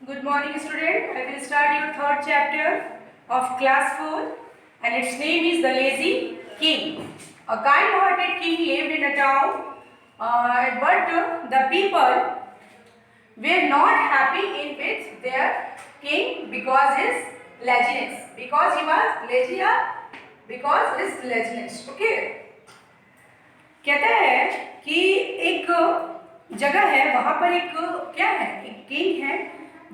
Good morning, student. I will start your third chapter of class 4, and its name is The Lazy King. A kind-hearted king lived in a town, but the people were not happy in with their king because his laziness. Because he was lazy or because his laziness. Okay. कहता है कि एक जगह है, वहां पर एक क्या है, एक किंग है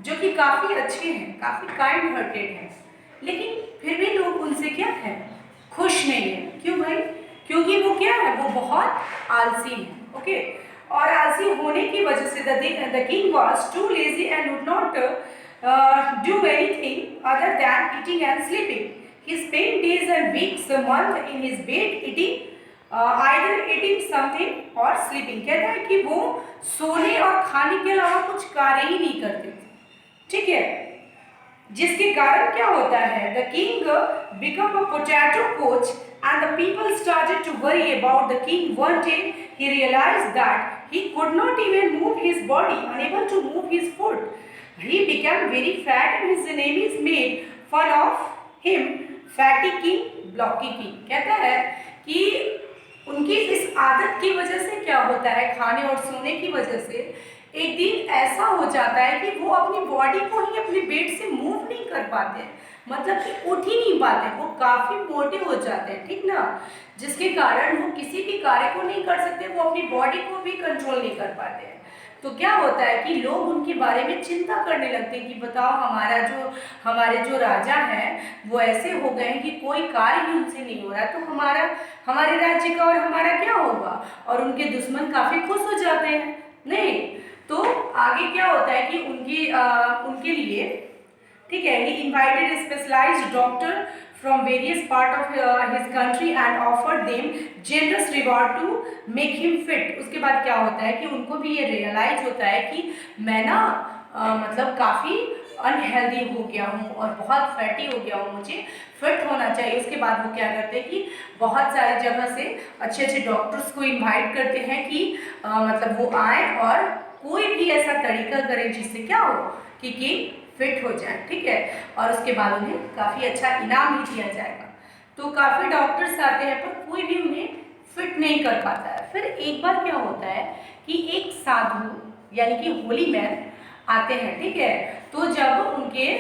जो कि काफी अच्छे हैं, काफी काइंड हार्टेड हैं, लेकिन फिर भी लोग उनसे क्या है, खुश नहीं है। क्यों भाई? क्योंकि वो क्या है, वो बहुत आलसी है। ओके। और आलसी होने की वजह से the king was too lazy and would not do anything other than eating and sleeping. He spent days and weeks month in his bed eating either eating something और स्लीपिंग। कहता है कि वो सोने और खाने के अलावा कुछ कार्य ही नहीं करते थे। ठीक है। जिसके कारण क्या होता है, the king become a potato couch and the people started to worry about the king. One day he realized that he could not even move his body, unable to move his foot. He become very fat and his enemies made fun of him, fatty king, blocky king. कहता है कि उनकी इस आदत की वजह से क्या होता है, खाने और सोने की वजह से एक दिन ऐसा हो जाता है कि वो अपनी बॉडी को ही अपने बेड से मूव नहीं कर पाते, मतलब कि उठ ही नहीं पाते, वो काफ़ी मोटे हो जाते हैं। ठीक ना। जिसके कारण वो किसी भी कार्य को नहीं कर सकते, वो अपनी बॉडी को भी कंट्रोल नहीं कर पाते हैं। तो क्या होता है कि लोग उनके बारे में चिंता करने लगते हैं कि बताओ हमारे जो राजा हैं वो ऐसे हो गए हैं कि कोई कार्य ही उनसे नहीं हो रहा, तो हमारे राज्य का और हमारा क्या होगा। और उनके दुश्मन काफ़ी खुश हो जाते हैं। नहीं तो आगे क्या होता है कि उनके लिए, ठीक है, he invited specialized doctor from various part of his country and offered them generous reward to make him fit। उसके बाद क्या होता है कि उनको भी ये रियलाइज होता है कि मैं ना मतलब काफ़ी अनहेल्दी हो गया हूँ और बहुत फैटी हो गया हूँ, मुझे फिट होना चाहिए। उसके बाद वो क्या करते हैं कि बहुत सारी जगह से अच्छे अच्छे डॉक्टर्स को इनवाइट करते हैं कि मतलब वो आए और कोई भी ऐसा तरीका करें जिससे क्या हो कि फिट हो जाए। ठीक है। और उसके बाद उन्हें काफ़ी अच्छा इनाम भी दिया जाएगा। तो काफ़ी डॉक्टर्स आते हैं पर कोई भी उन्हें फिट नहीं कर पाता है। फिर एक बार क्या होता है कि एक साधु यानी कि होली मैन आते हैं। ठीक है। तो जब उनके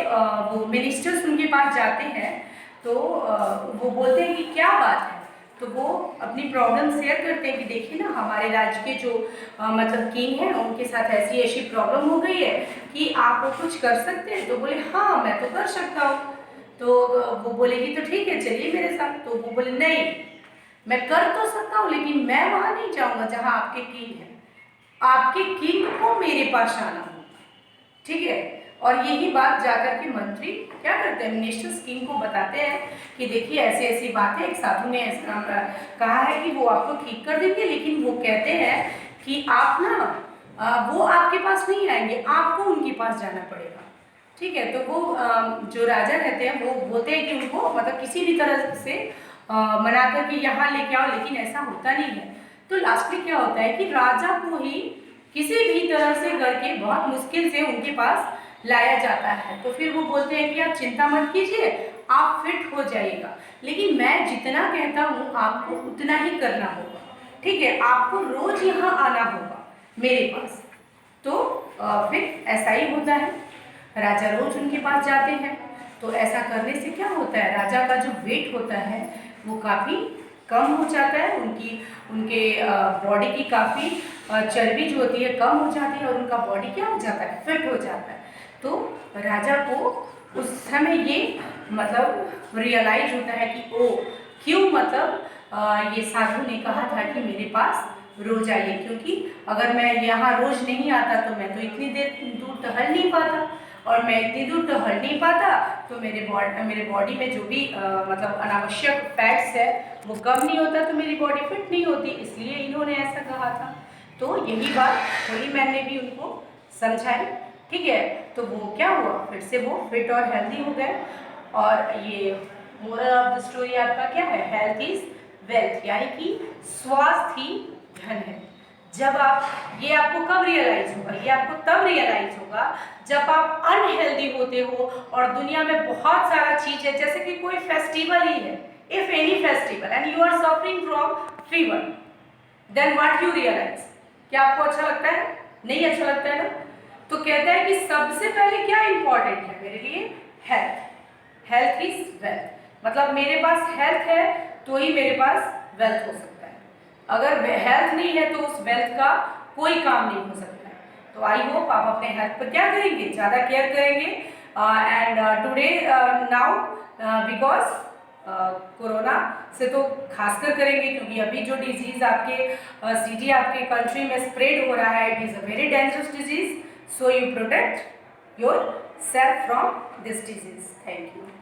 वो मिनिस्टर्स उनके पास जाते हैं तो वो बोलते हैं कि क्या बात है। तो वो अपनी प्रॉब्लम शेयर करते हैं कि देखिए ना, हमारे राज्य के जो मतलब किंग हैं उनके साथ ऐसी ऐसी प्रॉब्लम हो गई है कि आप वो कुछ कर सकते हैं। तो बोले हाँ मैं तो कर सकता हूँ। तो वो बोलेगी तो ठीक है चलिए मेरे साथ। तो वो बोले नहीं, मैं कर तो सकता हूँ लेकिन मैं वहाँ नहीं जाऊँगा जहाँ आपके किंग हैं, आपके किंग को मेरे पास आना होगा। ठीक है। और यही बात जाकर के मंत्री क्या करते हैं, मिनिस्टर्स किंग को बताते हैं कि देखिए ऐसी ऐसी बात है, एक साधु ने ऐसा कहा है कि वो आपको ठीक कर देंगे, लेकिन वो कहते हैं कि आप ना वो आपके पास नहीं आएंगे, आपको उनके पास जाना पड़ेगा। ठीक है। तो वो जो राजा रहते हैं वो बोलते हैं कि उनको मतलब किसी भी तरह से मना करके यहाँ लेके आओ, लेकिन ऐसा होता नहीं है। तो लास्ट में क्या होता है कि राजा को ही किसी भी तरह से करके बहुत मुश्किल से उनके पास लाया जाता है। तो फिर वो बोलते हैं कि आप चिंता मत कीजिए, आप फिट हो जाइएगा, लेकिन मैं जितना कहता हूँ आपको उतना ही करना होगा। ठीक है। आपको रोज यहाँ आना होगा मेरे पास। तो फिर ऐसा ही होता है, राजा रोज उनके पास जाते हैं। तो ऐसा करने से क्या होता है, राजा का जो वेट होता है वो काफ़ी कम हो जाता है, उनके बॉडी की काफ़ी चर्बी जो होती है कम हो जाती है और उनका बॉडी क्या हो जाता है, फिट हो जाता है। तो राजा को उस समय ये मतलब रियलाइज होता है कि ओ क्यों मतलब ये साधु ने कहा था कि मेरे पास रोज आइए, क्योंकि अगर मैं यहाँ रोज नहीं आता तो मैं तो इतनी देर दूर टहल नहीं पाता, और मैं इतनी दूर टहल नहीं पाता तो मेरे बॉडी में जो भी मतलब अनावश्यक फैट्स है वो कम नहीं होता, तो मेरी बॉडी फिट नहीं होती, इसलिए इन्होंने ऐसा कहा था। तो यही बात होली मैन ने भी उनको समझाई। ठीक है। तो वो क्या हुआ, फिर से वो फिट और हेल्दी हो गए। और ये मोरल ऑफ द स्टोरी आपका क्या है, हेल्थ इज वेल्थ, यानी कि स्वास्थ्य ही धन है। जब आप ये आपको कब रियलाइज होगा, ये आपको तब रियलाइज होगा जब आप अनहेल्दी होते हो और दुनिया में बहुत सारा चीज है, जैसे कि कोई फेस्टिवल ही है, if any festival and you are suffering from fever, then what you realize, क्या आपको अच्छा लगता है? नहीं अच्छा लगता है ना। तो कहता है कि सबसे पहले क्या इंपॉर्टेंट है मेरे लिए? हेल्थ। हेल्थ इज वेल्थ, मतलब मेरे पास हेल्थ है तो ही मेरे पास वेल्थ हो सकता है। अगर हेल्थ नहीं है तो उस वेल्थ का कोई काम नहीं हो सकता है। तो आई होप आप अपने हेल्थ पर क्या करेंगे, ज़्यादा केयर करेंगे। And today now because corona से तो खासकर करेंगे, क्योंकि अभी जो डिजीज़ आपके सिटी आपके कंट्री में स्प्रेड हो रहा है, it is a very dangerous disease, so you protect your self from this disease. Thank you.